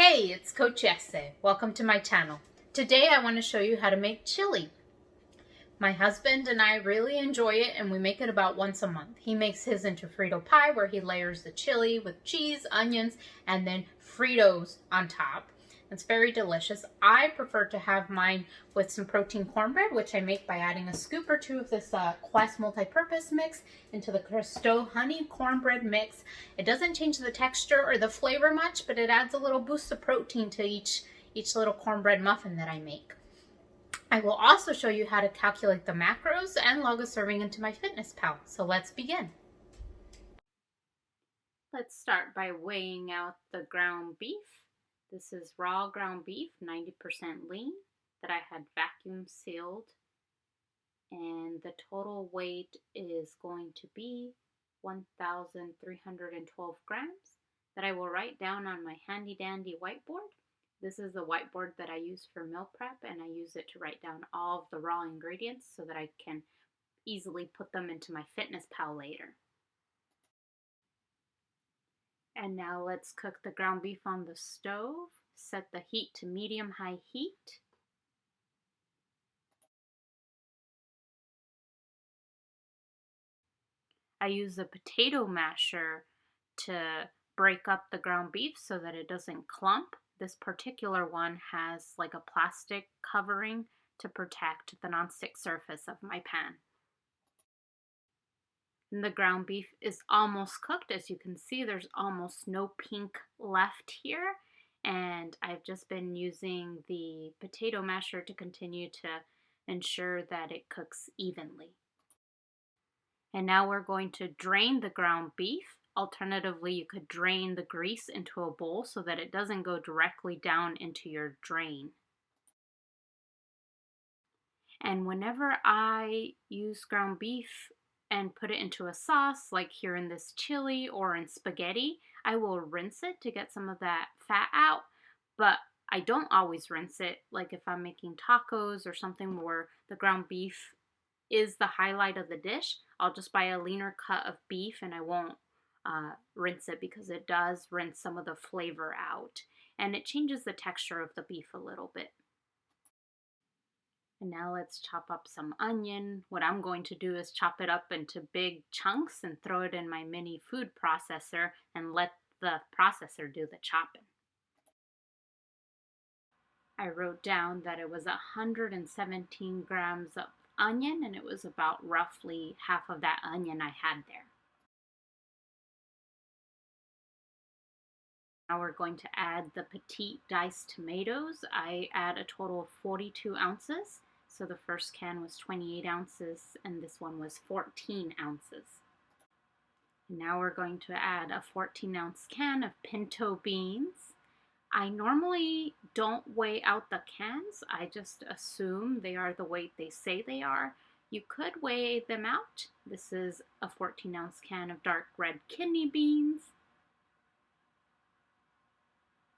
Hey, it's Coach Jesse. Welcome to my channel. Today I want to show you how to make chili. My husband and I really enjoy it and we make it about once a month. He makes his into Frito pie where he layers the chili with cheese, onions, and then Fritos on top. It's very delicious. I prefer to have mine with some protein cornbread, which I make by adding a scoop or two of this Quest multi-purpose mix into the Cristo honey cornbread mix. It doesn't change the texture or the flavor much, but it adds a little boost of protein to each little cornbread muffin that I make. I will also show you how to calculate the macros and log a serving into MyFitnessPal. So let's begin. Let's start by weighing out the ground beef. This is raw ground beef, 90% lean, that I had vacuum sealed. And the total weight is going to be 1,312 grams that I will write down on my handy dandy whiteboard. This is the whiteboard that I use for meal prep, and I use it to write down all of the raw ingredients so that I can easily put them into my MyFitnessPal later. And now let's cook the ground beef on the stove. Set the heat to medium-high heat. I use a potato masher to break up the ground beef so that it doesn't clump. This particular one has like a plastic covering to protect the nonstick surface of my pan. And the ground beef is almost cooked. As you can see, there's almost no pink left here. And I've just been using the potato masher to continue to ensure that it cooks evenly. And now we're going to drain the ground beef. Alternatively, you could drain the grease into a bowl so that it doesn't go directly down into your drain. And whenever I use ground beef and put it into a sauce, like here in this chili or in spaghetti, I will rinse it to get some of that fat out, but I don't always rinse it. Like if I'm making tacos or something where the ground beef is the highlight of the dish, I'll just buy a leaner cut of beef and I won't rinse it because it does rinse some of the flavor out and it changes the texture of the beef a little bit. And now let's chop up some onion. What I'm going to do is chop it up into big chunks and throw it in my mini food processor and let the processor do the chopping. I wrote down that it was 117 grams of onion and it was about roughly half of that onion I had there. Now we're going to add the petite diced tomatoes. I add a total of 42 ounces. So the first can was 28 ounces and this one was 14 ounces. And now we're going to add a 14-ounce can of pinto beans. I normally don't weigh out the cans. I just assume they are the weight they say they are. You could weigh them out. This is a 14-ounce can of dark red kidney beans.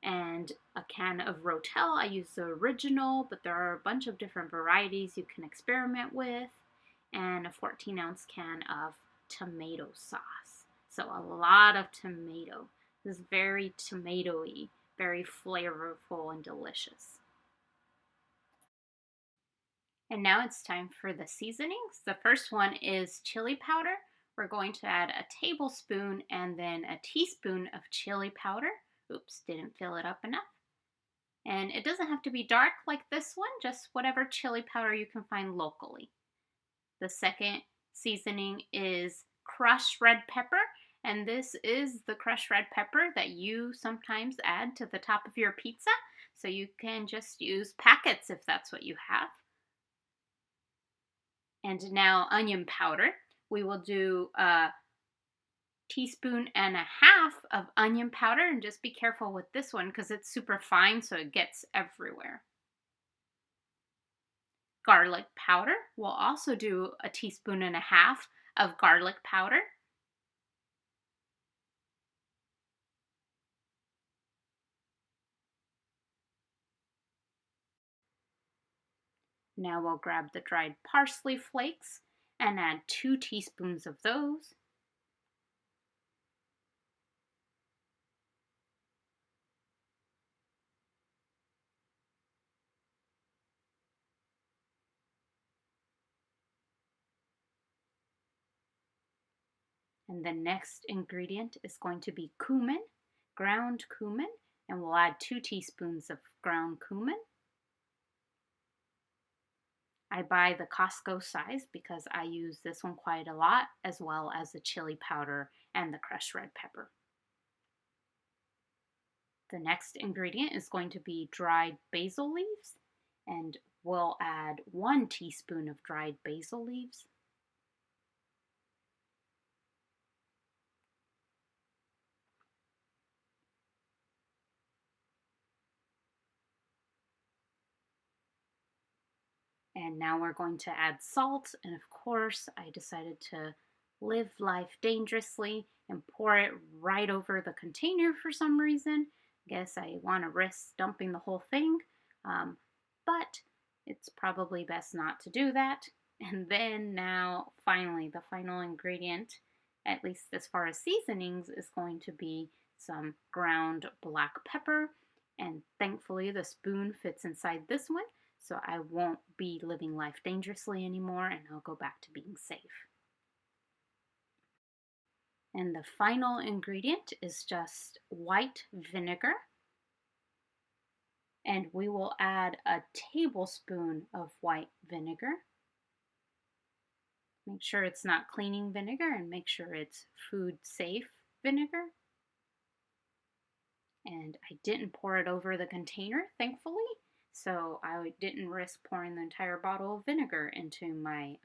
And a can of Rotel. I use the original, but there are a bunch of different varieties you can experiment with. And a 14-ounce can of tomato sauce. So a lot of tomato. This is very tomatoey, very flavorful and delicious. And now it's time for the seasonings. The first one is chili powder. We're going to add a tablespoon and then a teaspoon of chili powder. Oops, didn't fill it up enough. And it doesn't have to be dark like this one, just whatever chili powder you can find locally. The second seasoning is crushed red pepper, and this is the crushed red pepper that you sometimes add to the top of your pizza, so you can just use packets if that's what you have. And now onion powder. We will do a teaspoon and a half of onion powder, and just be careful with this one because it's super fine so it gets everywhere. Garlic powder. We'll also do a teaspoon and a half of garlic powder. Now we'll grab the dried parsley flakes and add 2 teaspoons of those. And the next ingredient is going to be cumin, ground cumin, and we'll add 2 teaspoons of ground cumin. I buy the Costco size because I use this one quite a lot, as well as the chili powder and the crushed red pepper. The next ingredient is going to be dried basil leaves, and we'll add 1 teaspoon of dried basil leaves. And now we're going to add salt, and of course I decided to live life dangerously and pour it right over the container for some reason. Guess I want to risk dumping the whole thing, but it's probably best not to do that. And then now finally the final ingredient, at least as far as seasonings, is going to be some ground black pepper, and thankfully the spoon fits inside this one, so I won't be living life dangerously anymore, and I'll go back to being safe. And the final ingredient is just white vinegar. And we will add a tablespoon of white vinegar. Make sure it's not cleaning vinegar, and make sure it's food safe vinegar. And I didn't pour it over the container, thankfully, so I didn't risk pouring the entire bottle of vinegar into my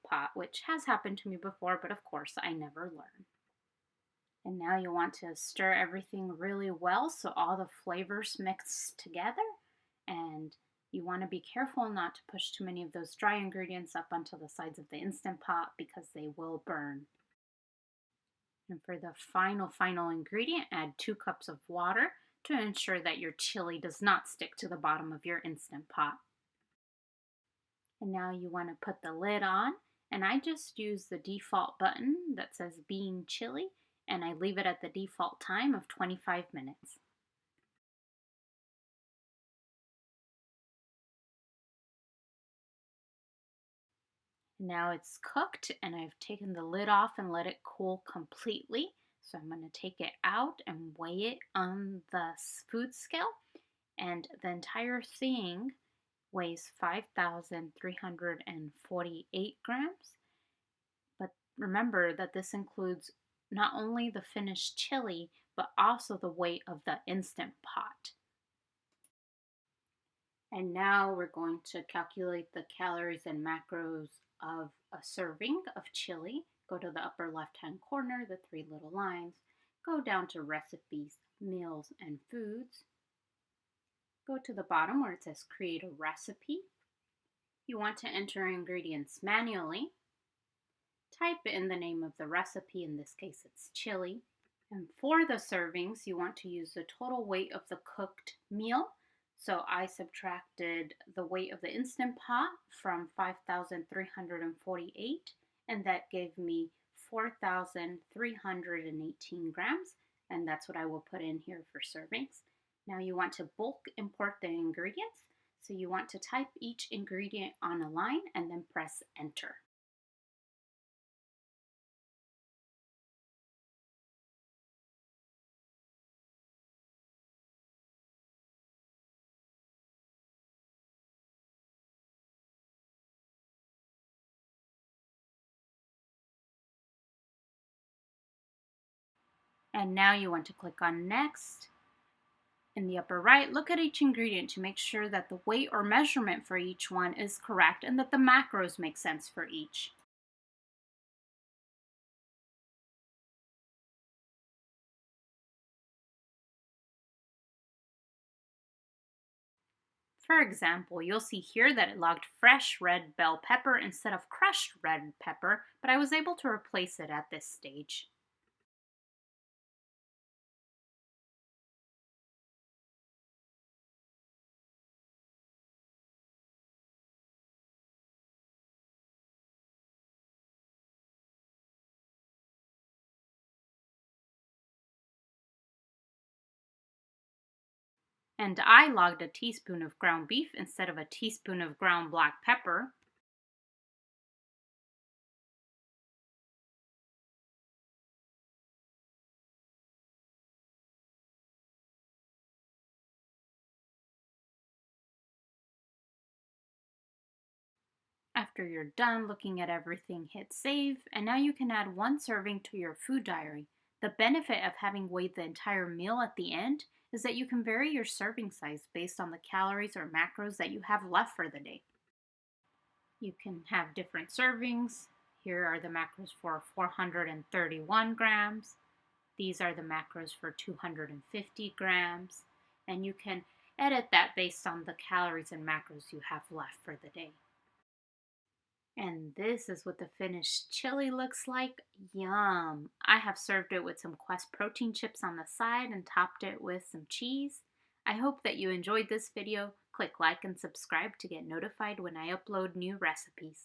pot, which has happened to me before, but of course I never learn. And now you want to stir everything really well so all the flavors mix together, and you want to be careful not to push too many of those dry ingredients up onto the sides of the Instant Pot because they will burn. And for the final ingredient, add 2 cups of water to ensure that your chili does not stick to the bottom of your Instant Pot. And now you want to put the lid on, and I just use the default button that says bean chili, and I leave it at the default time of 25 minutes. Now it's cooked, and I've taken the lid off and let it cool completely. So I'm going to take it out and weigh it on the food scale, and the entire thing weighs 5,348 grams. But remember that this includes not only the finished chili, but also the weight of the Instant Pot. And now we're going to calculate the calories and macros of a serving of chili. Go to the upper left-hand corner, the 3 little lines. Go down to recipes, meals, and foods. Go to the bottom where it says create a recipe. You want to enter ingredients manually. Type in the name of the recipe, in this case it's chili. And for the servings, you want to use the total weight of the cooked meal. So I subtracted the weight of the Instant Pot from 5,348, and that gave me 4,318 grams, and that's what I will put in here for servings. Now you want to bulk import the ingredients, so you want to type each ingredient on a line and then press enter. And now you want to click on next. In the upper right, look at each ingredient to make sure that the weight or measurement for each one is correct and that the macros make sense for each. For example, you'll see here that it logged fresh red bell pepper instead of crushed red pepper, but I was able to replace it at this stage. And I logged a teaspoon of ground beef instead of a teaspoon of ground black pepper. After you're done looking at everything, hit save, and now you can add 1 serving to your food diary. The benefit of having weighed the entire meal at the end is that you can vary your serving size based on the calories or macros that you have left for the day. You can have different servings. Here are the macros for 431 grams. These are the macros for 250 grams. And you can edit that based on the calories and macros you have left for the day. And this is what the finished chili looks like. Yum! I have served it with some Quest protein chips on the side and topped it with some cheese. I hope that you enjoyed this video. Click like and subscribe to get notified when I upload new recipes.